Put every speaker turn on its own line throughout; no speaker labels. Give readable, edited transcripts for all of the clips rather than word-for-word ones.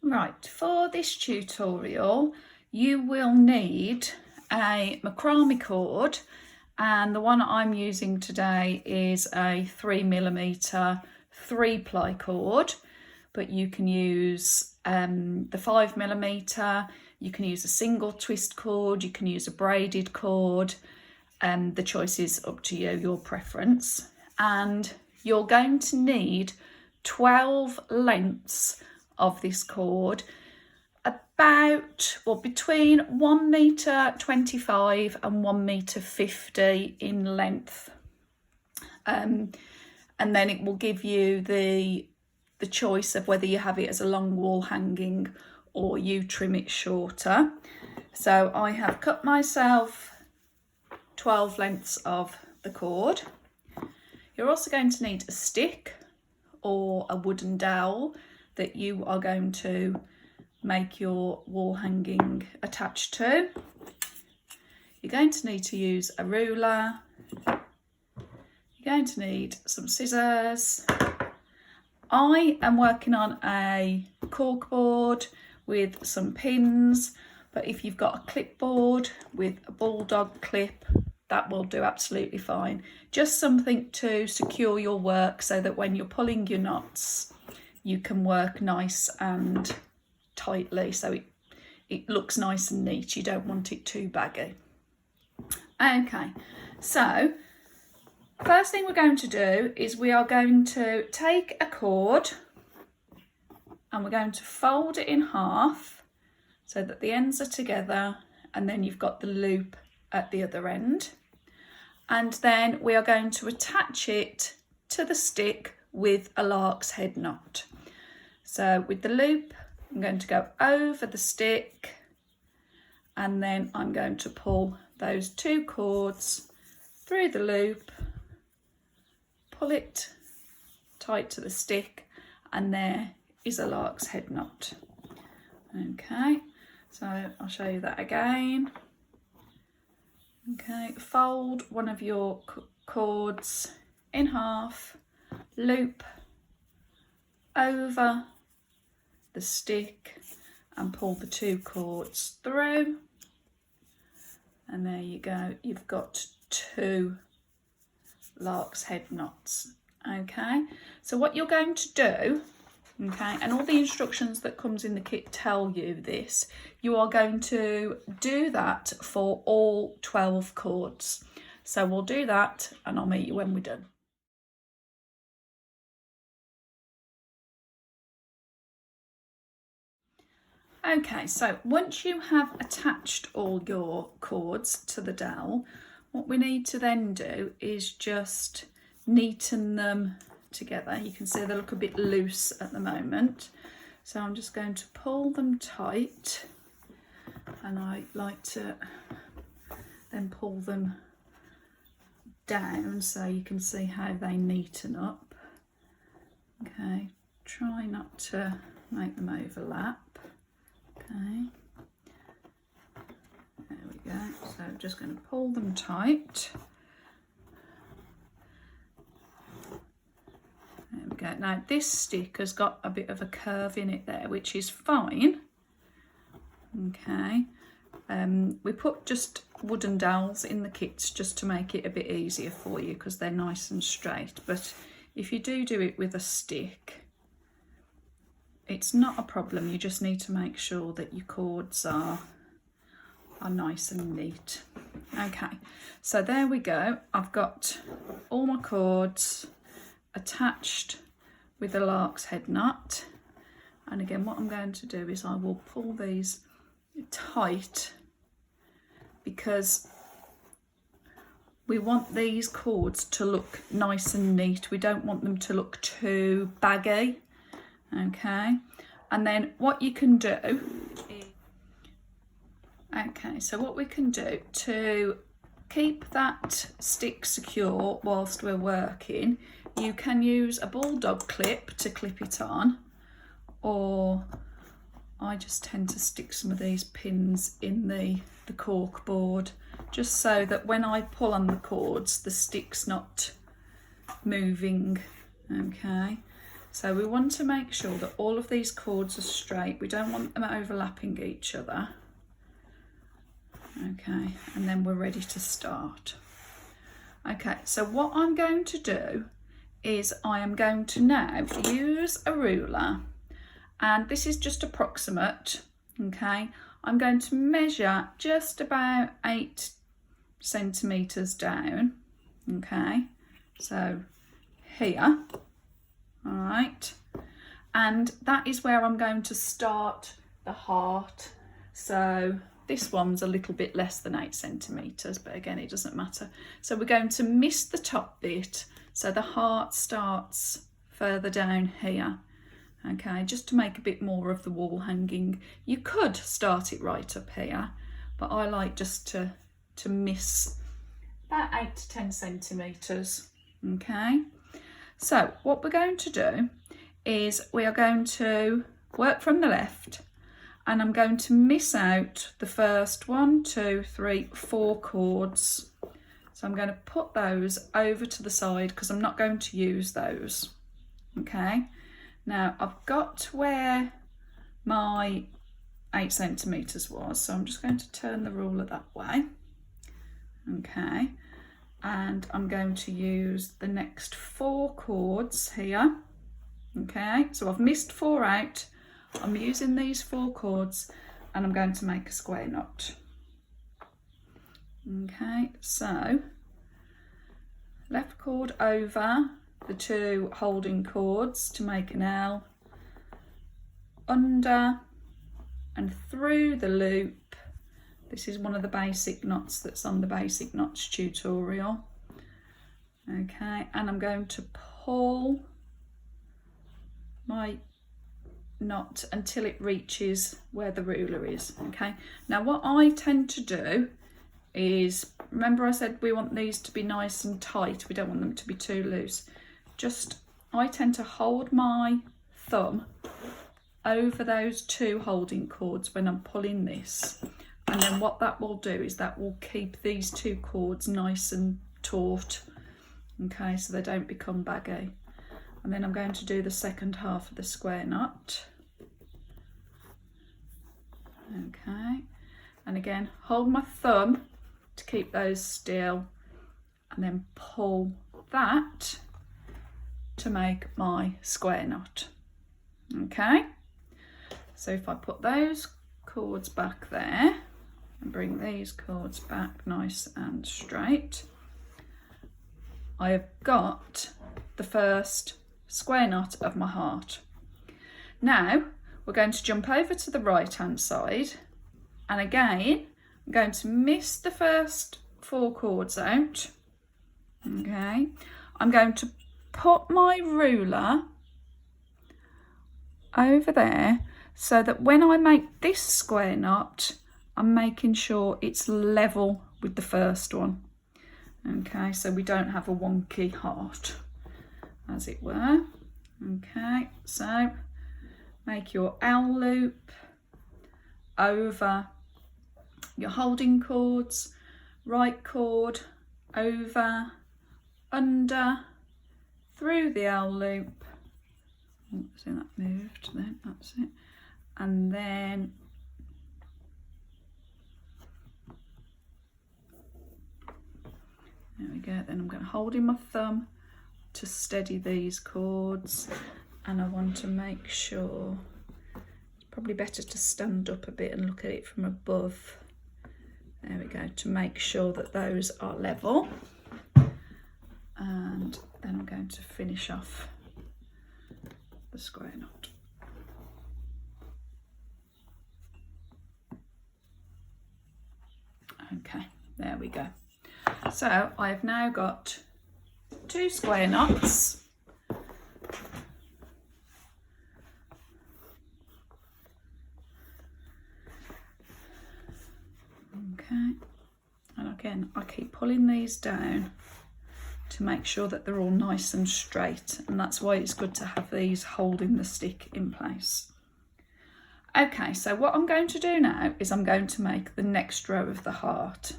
Right, for this tutorial you will need a macrame cord, and the one I'm using today is a 3mm 3-ply cord, but you can use the 5mm, you can use a single twist cord, you can use a braided cord, the choice is up to you, your preference. And you're going to need 12 lengths of this cord, about, well, between 1m25 and 1m50 in length, and then it will give you the choice of whether you have it as a long wall hanging or you trim it shorter. So I have cut myself 12 lengths of the cord. You're also going to need a stick or a wooden dowel that you are going to make your wall hanging attached to. You're going to need to use a ruler. You're going to need some scissors. I am working on a cork board with some pins, but if you've got a clipboard with a bulldog clip, that will do absolutely fine. Just something to secure your work so that when you're pulling your knots, you can work nice and tightly, so it looks nice and neat. You don't want it too baggy. Okay, so first thing we're going to do is we are going to take a cord and we're going to fold it in half so that the ends are together, and then you've got the loop at the other end. And then we are going to attach it to the stick with a lark's head knot. So with the loop, I'm going to go over the stick, and then I'm going to pull those two cords through the loop, pull it tight to the stick, and there is a lark's head knot. Okay, so I'll show you that again. Okay, fold one of your cords in half, loop over the stick and pull the two cords through, and there you go, you've got two lark's head knots. Okay, so what you're going to do, okay, and all the instructions that comes in the kit tell you this, you are going to do that for all 12 cords. So we'll do that and I'll meet you when we're done. Okay, so once you have attached all your cords to the dowel, what we need to then do is just neaten them together. You can see they look a bit loose at the moment, so I'm just going to pull them tight, and I like to then pull them down so you can see how they neaten up. Okay, try not to make them overlap. Okay, there we go. So I'm just going to pull them tight. There we go. Now this stick has got a bit of a curve in it there, which is fine. Okay, we put just wooden dowels in the kits just to make it a bit easier for you because they're nice and straight. But if you do it with a stick, it's not a problem. You just need to make sure that your cords are nice and neat. Okay, so there we go. I've got all my cords attached with the lark's head knot, and again what I'm going to do is I will pull these tight because we want these cords to look nice and neat. We don't want them to look too baggy. Okay, and then what you can do is, okay, so what we can do to keep that stick secure whilst we're working, you can use a bulldog clip to clip it on, or I just tend to stick some of these pins in the cork board just so that when I pull on the cords the stick's not moving. Okay, So we want to make sure that all of these chords are straight. We don't want them overlapping each other. Okay, and then we're ready to start. Okay, so what I'm going to do is I am going to now use a ruler, and this is just approximate, okay? I'm going to measure just about 8 centimetres down, okay? So here, all right, and that is where I'm going to start the heart. So this one's a little bit less than 8 centimetres, but again, it doesn't matter. So we're going to miss the top bit, so the heart starts further down here, okay, just to make a bit more of the wall hanging. You could start it right up here, but I like just to miss about 8 to 10 centimetres, okay. So what we're going to do is we are going to work from the left, and I'm going to miss out the first 1, 2, 3, 4 chords. So I'm going to put those over to the side because I'm not going to use those. Okay, now I've got where my 8 centimetres was, so I'm just going to turn the ruler that way. Okay, and I'm going to use the next 4 chords here. Okay, so I've missed 4 out. I'm using these 4 chords, and I'm going to make a square knot. Okay, so left chord over the 2 holding chords to make an L, under and through the loop. This is one of the basic knots that's on the basic knots tutorial. Okay, and I'm going to pull my knot until it reaches where the ruler is. Okay, now what I tend to do is, remember I said we want these to be nice and tight, we don't want them to be too loose. I tend to hold my thumb over those 2 holding chords when I'm pulling this, and then what that will do is that will keep these 2 chords nice and taut, okay, so they don't become baggy. And then I'm going to do the second half of the square knot. Okay, and again hold my thumb to keep those still, and then pull that to make my square knot. Okay, so if I put those chords back there and bring these chords back nice and straight, I have got the first square knot of my heart. Now we're going to jump over to the right hand side, and again I'm going to miss the first 4 chords out. Okay, I'm going to put my ruler over there so that when I make this square knot, I'm making sure it's level with the first one. Okay, so we don't have a wonky heart, as it were. Okay, so make your L loop over your holding chords, right chord over, under, through the L loop. Oh, see that moved then, that's it. And then there we go. Then I'm going to hold in my thumb to steady these chords, and I want to make sure, it's probably better to stand up a bit and look at it from above. There we go, to make sure that those are level. And then I'm going to finish off the square knot. Okay, there we go. So I've now got 2 square knots. Okay, and again I keep pulling these down to make sure that they're all nice and straight, and that's why it's good to have these holding the stick in place. Okay, so what I'm going to do now is I'm going to make the next row of the heart.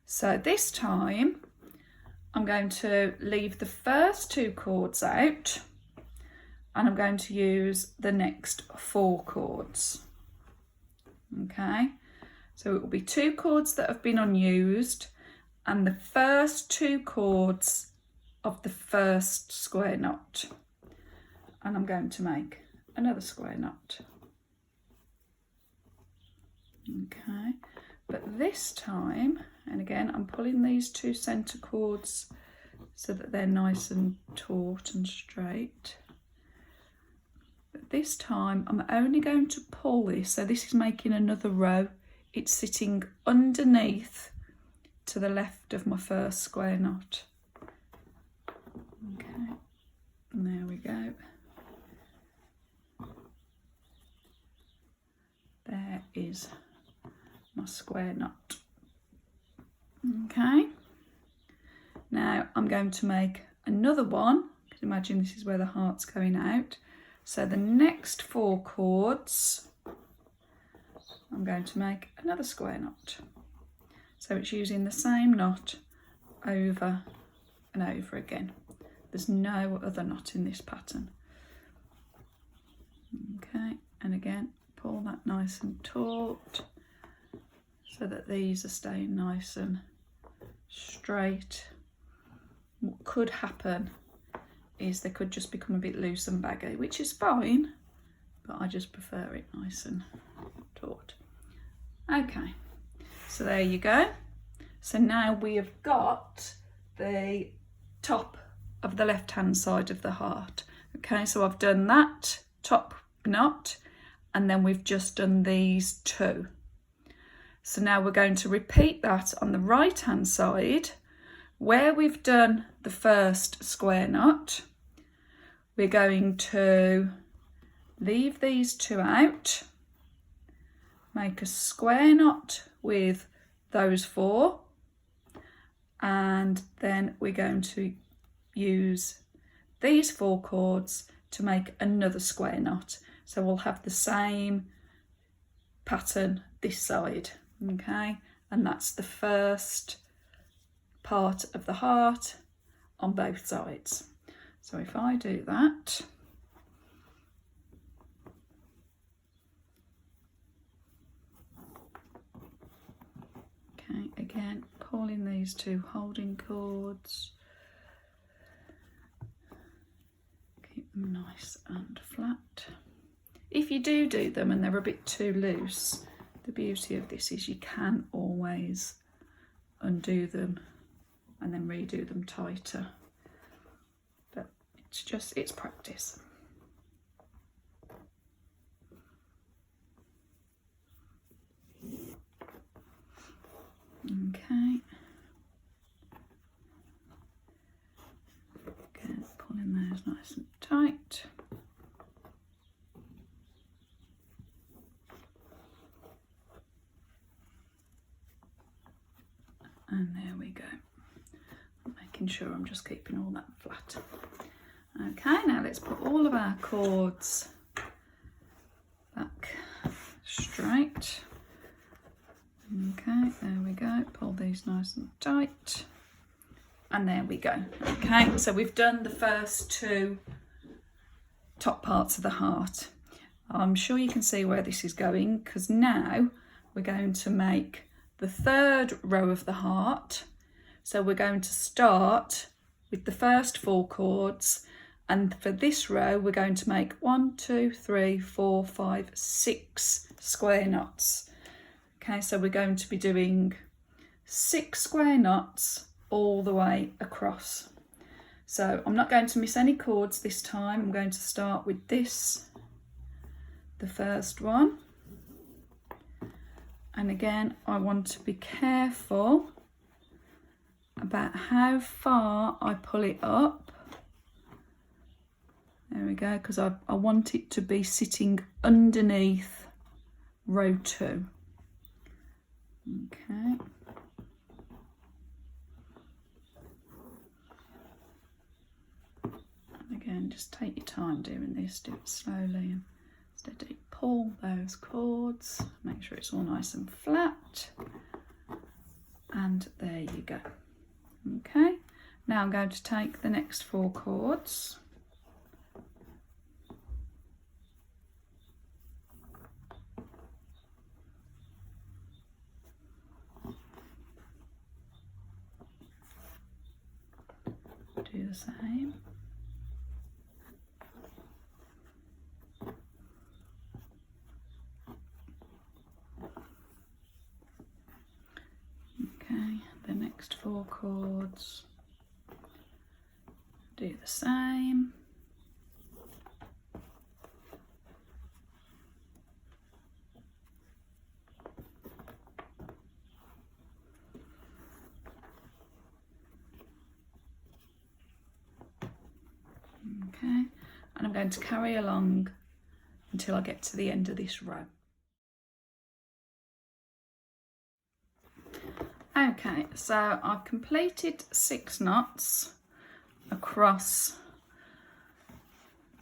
So this time I'm going to leave the first 2 chords out, and I'm going to use the next 4 chords. Okay, so it will be 2 chords that have been unused and the first 2 chords of the first square knot, and I'm going to make another square knot. Okay, but this time, and again I'm pulling these 2 centre chords so that they're nice and taut and straight. But this time I'm only going to pull this, so this is making another row. It's sitting underneath to the left of my first square knot. Okay, and there we go. There is my square knot. Okay, now I'm going to make another one. You can imagine this is where the heart's going out. So the next 4 chords, I'm going to make another square knot. So it's using the same knot over and over again. There's no other knot in this pattern. Okay, and again, pull that nice and taut so that these are staying nice and straight. What could happen is they could just become a bit loose and baggy, which is fine, but I just prefer it nice and taut. Okay, so there you go. So now we have got the top of the left hand side of the heart. Okay, so I've done that top knot and then we've just done these 2. So now we're going to repeat that on the right hand side. Where we've done the first square knot, we're going to leave these 2 out, make a square knot with those 4, and then we're going to use these 4 chords to make another square knot. So we'll have the same pattern this side, okay? And that's the first part of the heart on both sides. So if I do that, okay, again pulling these 2 holding chords, keep them nice and flat. If you do them and they're a bit too loose, the beauty of this is you can always undo them and then redo them tighter, but it's practice. Okay, again pulling those nice and tight. And there we go. Making sure I'm just keeping all that flat. Okay, now let's put all of our chords back straight. Okay, there we go. Pull these nice and tight. And there we go. Okay, so we've done the first 2 top parts of the heart. I'm sure you can see where this is going, because now we're going to make the 3rd row of the heart. So we're going to start with the first 4 chords, and for this row we're going to make 1, 2, 3, 4, 5, 6 square knots. Okay, so we're going to be doing 6 square knots all the way across. So I'm not going to miss any chords this time. I'm going to start with this, the first one. And again, I want to be careful about how far I pull it up. There we go, because I want it to be sitting underneath row 2. Okay. And again, just take your time doing this, do it slowly and steady. Pull those chords, make sure it's all nice and flat. And there you go. Okay, now I'm going to take the next 4 chords. same. Okay, the next 4 chords, do the same. Okay, and I'm going to carry along until I get to the end of this row. Okay, so I've completed 6 knots across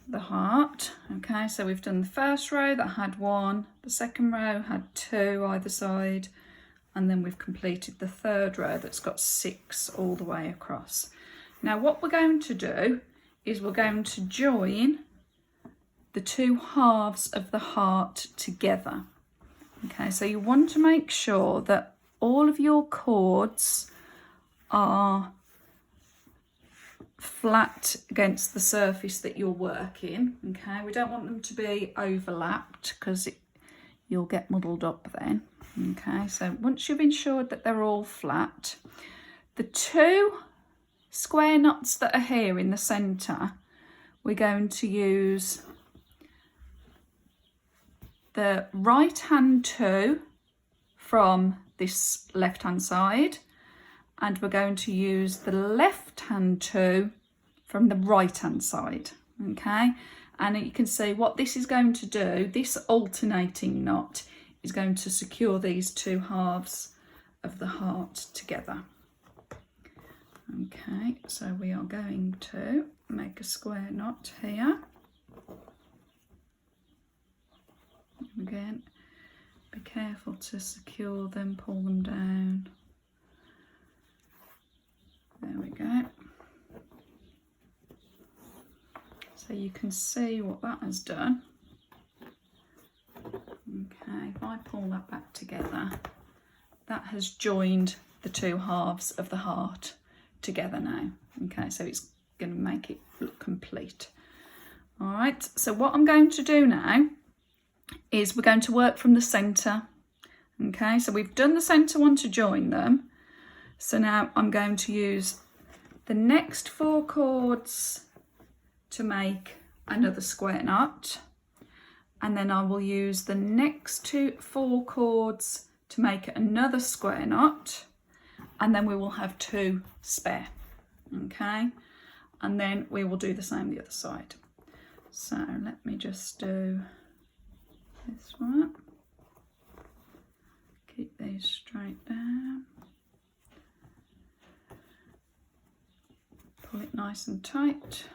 the heart. Okay, so we've done the first row that had 1, the second row had 2 either side, and then we've completed the third row that's got 6 all the way across. Now what we're going to do is we're going to join the 2 halves of the heart together. Okay, so you want to make sure that all of your chords are flat against the surface that you're working. Okay, we don't want them to be overlapped because you'll get muddled up then. Okay, so once you've ensured that they're all flat, the 2 square knots that are here in the centre, we're going to use the right hand 2 from this left hand side, and we're going to use the left hand 2 from the right hand side. Okay, and you can see what this is going to do, this alternating knot is going to secure these 2 halves of the heart together. Okay, so we are going to make a square knot here. Again, be careful to secure them, pull them down. There we go. So you can see what that has done. Okay, if I pull that back together, that has joined the 2 halves of the heart together now. Okay, so it's going to make it look complete. All right, so what I'm going to do now is we're going to work from the centre. Okay, so we've done the centre one to join them. So now I'm going to use the next 4 chords to make another square knot, and then I will use the next 4 chords to make another square knot, and then we will have 2 spare. Okay, and then we will do the same the other side. So let me just do this one. Keep these straight down. Pull it nice and tight.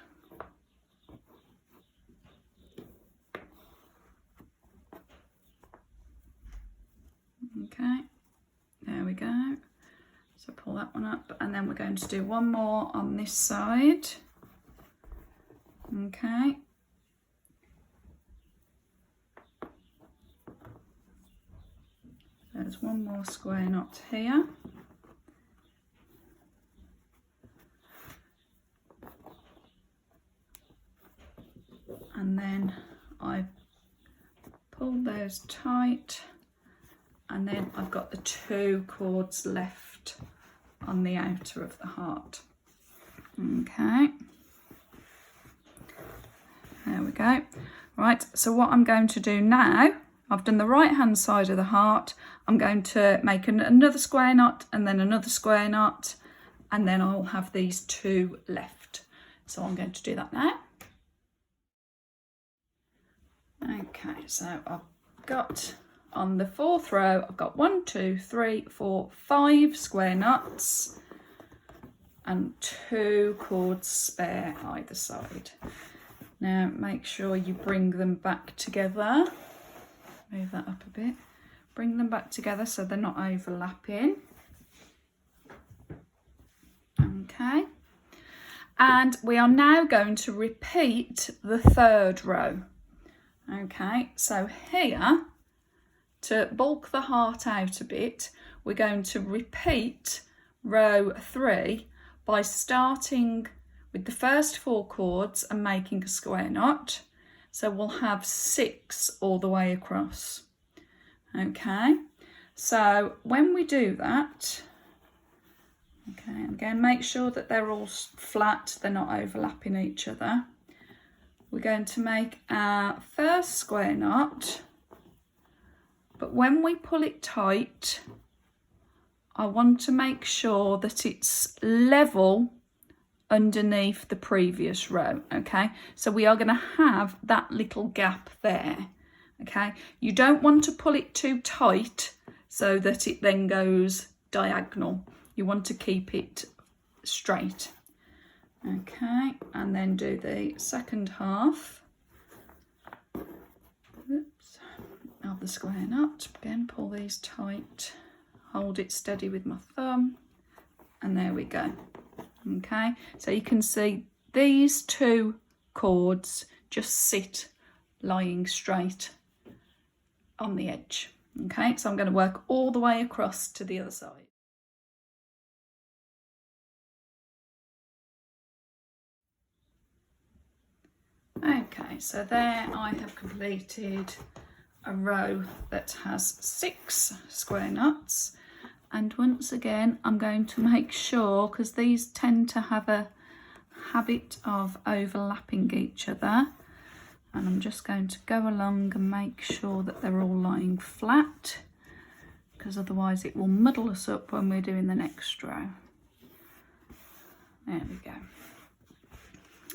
Okay, there we go. So pull that one up, and then we're going to do one more on this side. Okay. There's one more square knot here. And then I pull those tight, and then I've got the 2 chords left on the outer of the heart. Okay, there we go. Right, so what I'm going to do now, I've done the right hand side of the heart, I'm going to make another square knot and then another square knot, and then I'll have these 2 left. So I'm going to do that now. Okay, so I've got on the 4th row, I've got 1, 2, 3, 4, 5 square knots and 2 chords spare either side. Now make sure you bring them back together. Move that up a bit. Bring them back together so they're not overlapping. Okay. And we are now going to repeat the 3rd row. Okay, so here, to bulk the heart out a bit, we're going to repeat row 3 by starting with the first 4 cords and making a square knot. So we'll have 6 all the way across. Okay, so when we do that, okay, again, make sure that they're all flat, they're not overlapping each other. We're going to make our first square knot, but when we pull it tight, I want to make sure that it's level underneath the previous row. Okay, so we are going to have that little gap there. Okay, you don't want to pull it too tight so that it then goes diagonal. You want to keep it straight. Okay, and then do the second half. Oops, of the square knot. Again, pull these tight, hold it steady with my thumb, and there we go. Okay, so you can see these 2 cords just sit lying straight on the edge. Okay, so I'm going to work all the way across to the other side. Okay, so there I have completed a row that has 6 square knots, and once again I'm going to make sure, because these tend to have a habit of overlapping each other, and I'm just going to go along and make sure that they're all lying flat, because otherwise it will muddle us up when we're doing the next row. There we go.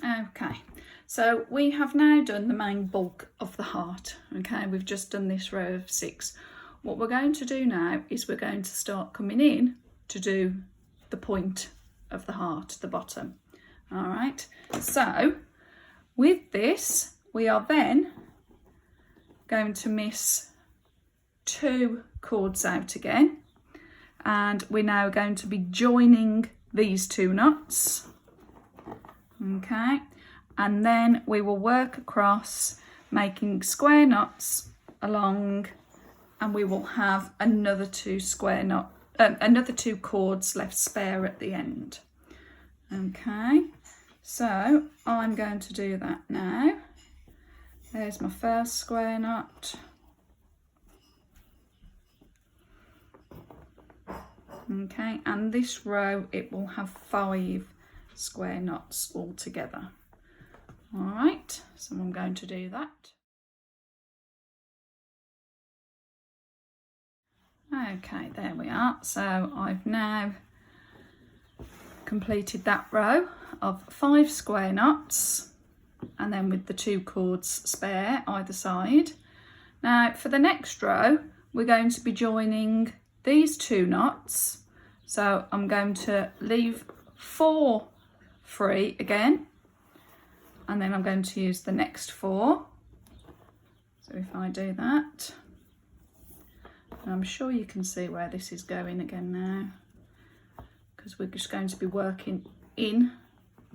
Okay, so we have now done the main bulk of the heart. Okay, we've just done this row of 6. What we're going to do now is we're going to start coming in to do the point of the heart, the bottom. All right, so with this we are then going to miss 2 cords out again, and we're now going to be joining these 2 knots. Okay, and then we will work across making square knots along, and we will have another 2 cords left spare at the end. Okay, so I'm going to do that now. There's my first square knot. Okay, and this row it will have 5 square knots all together. All right, so I'm going to do that. Okay, there we are. So I've now completed that row of 5 square knots, and then with the 2 cords spare either side. Now for the next row we're going to be joining these 2 knots, so I'm going to leave 4 free again, and then I'm going to use the next 4. So if I do that, and I'm sure you can see where this is going again now, because we're just going to be working in,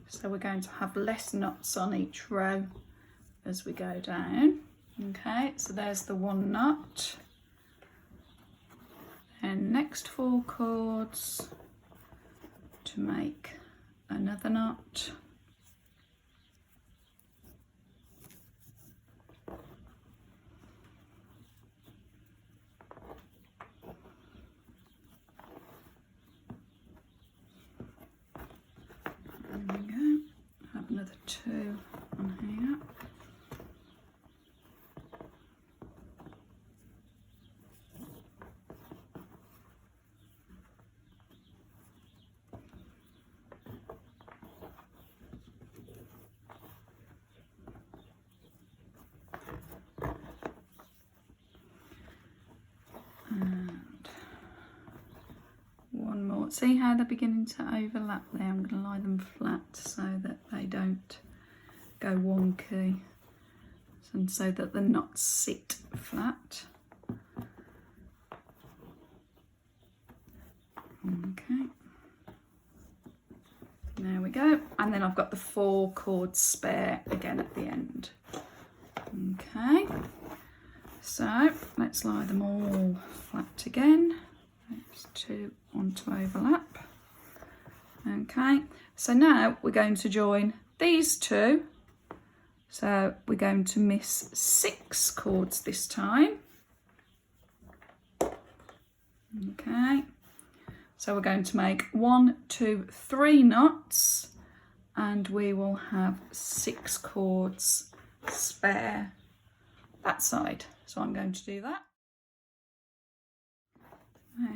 so we're going to have less knots on each row as we go down. Okay, so there's the 1 knot, and next 4 cords to make another knot. There we go. Have another 2 on here. See how they're beginning to overlap there? I'm going to lie them flat so that they don't go wonky, and so that the knots sit flat. Okay, there we go, and then I've got the 4 cords spare again at the end. Okay, so let's lie them all flat again. There's 2 on to overlap. Okay, so now we're going to join these two. So we're going to miss 6 cords this time. Okay, so we're going to make 1, 2, 3 knots, and we will have 6 cords spare that side. So I'm going to do that.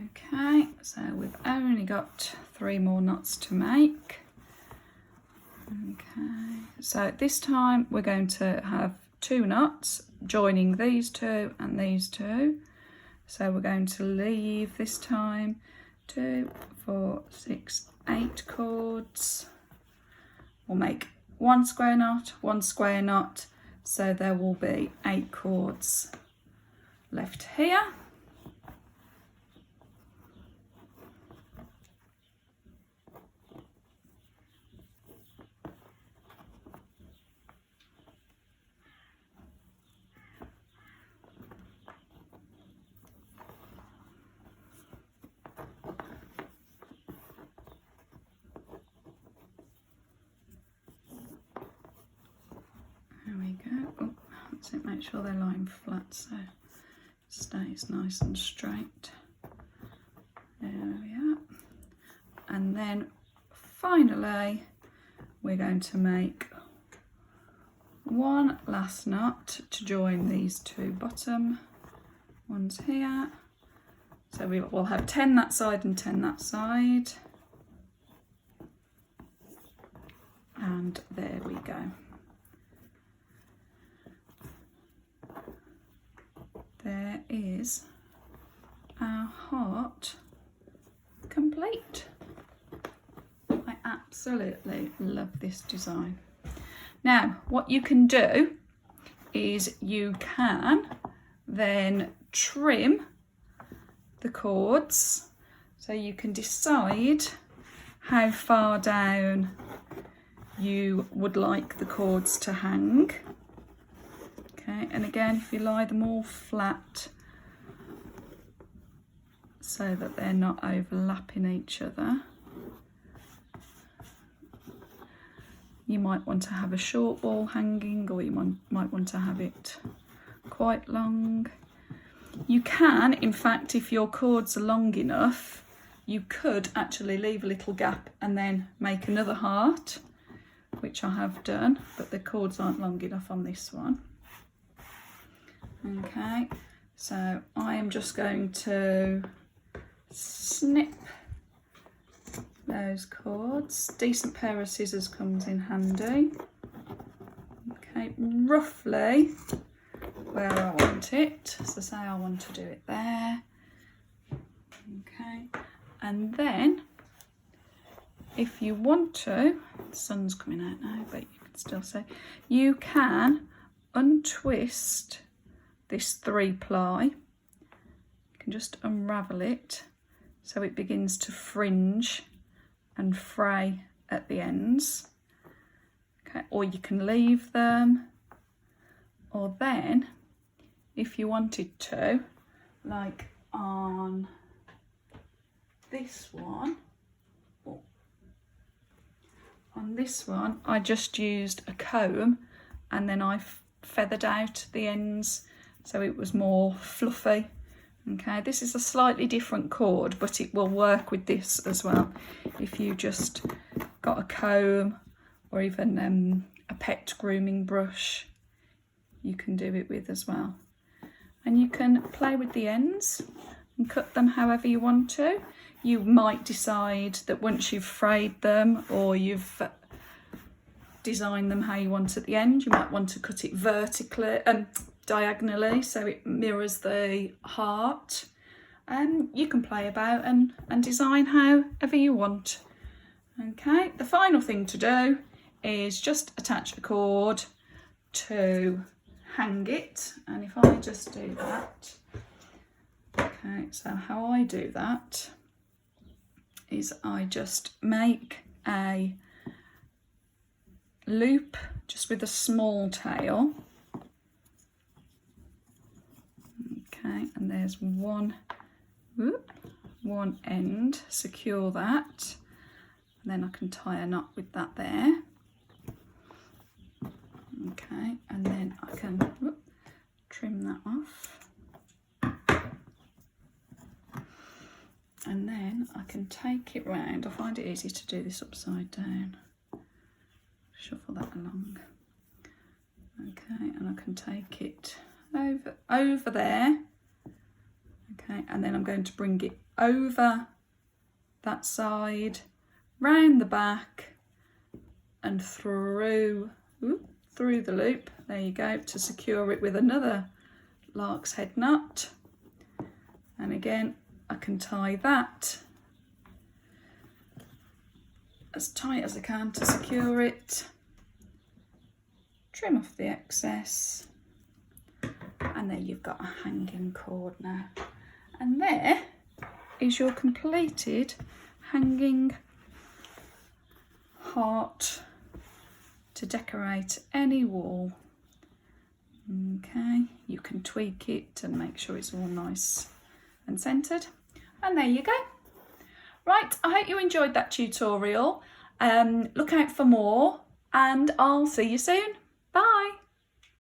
Okay, so we've only got 3 more knots to make. Okay, so this time we're going to have 2 knots joining these 2 and these 2. So we're going to leave this time 2, 4, 6, 8 cords. We'll make 1 square knot, 1 square knot, so there will be 8 cords left here. There we go. Oh, that's it, make sure they're lying flat so it stays nice and straight. There we are. And then finally we're going to make 1 last knot to join these 2 bottom ones here. So we will have 10 that side and 10 that side. And there we go. There is our heart complete. I absolutely love this design. Now, what you can do is you can then trim the cords, so you can decide how far down you would like the cords to hang. Okay, and again, if you lie them all flat so that they're not overlapping each other. You might want to have a short ball hanging, or you might want to have it quite long. You can, in fact, if your cords are long enough, you could actually leave a little gap and then make another heart, which I have done, but the cords aren't long enough on this one. Okay, so I am just going to snip those cords. Decent pair of scissors comes in handy. Okay, roughly where I want it. So say I want to do it there. Okay, and then if you want to, the sun's coming out now, but you can still see, you can untwist this 3-ply. You can just unravel it so it begins to fringe and fray at the ends. Okay, or you can leave them, or then if you wanted to, like on this one, I just used a comb and then I feathered out the ends so it was more fluffy. Okay, this is a slightly different cord, but it will work with this as well. If you just got a comb or even a pet grooming brush, you can do it with as well. And you can play with the ends and cut them however you want to. You might decide that once you've frayed them or you've designed them how you want at the end, you might want to cut it vertically and diagonally so it mirrors the heart. And you can play about and design however you want. Okay, the final thing to do is just attach a cord to hang it, and if I just do that, okay, so how I do that is I just make a loop just with a small tail. Okay, and there's one end, secure that, and then I can tie a knot with that there. Okay, and then I can trim that off, and then I can take it round. I find it easy to do this upside down. Shuffle that along. Okay, and I can take it over there. Okay, and then I'm going to bring it over that side, round the back, and through the loop. There you go, to secure it with another lark's head knot. And again, I can tie that as tight as I can to secure it. Trim off the excess, and there you've got a hanging cord now. And there is your completed hanging heart to decorate any wall. Okay, you can tweak it and make sure it's all nice and centered. And there you go. Right, I hope you enjoyed that tutorial. Look out for more, and I'll see you soon. Bye.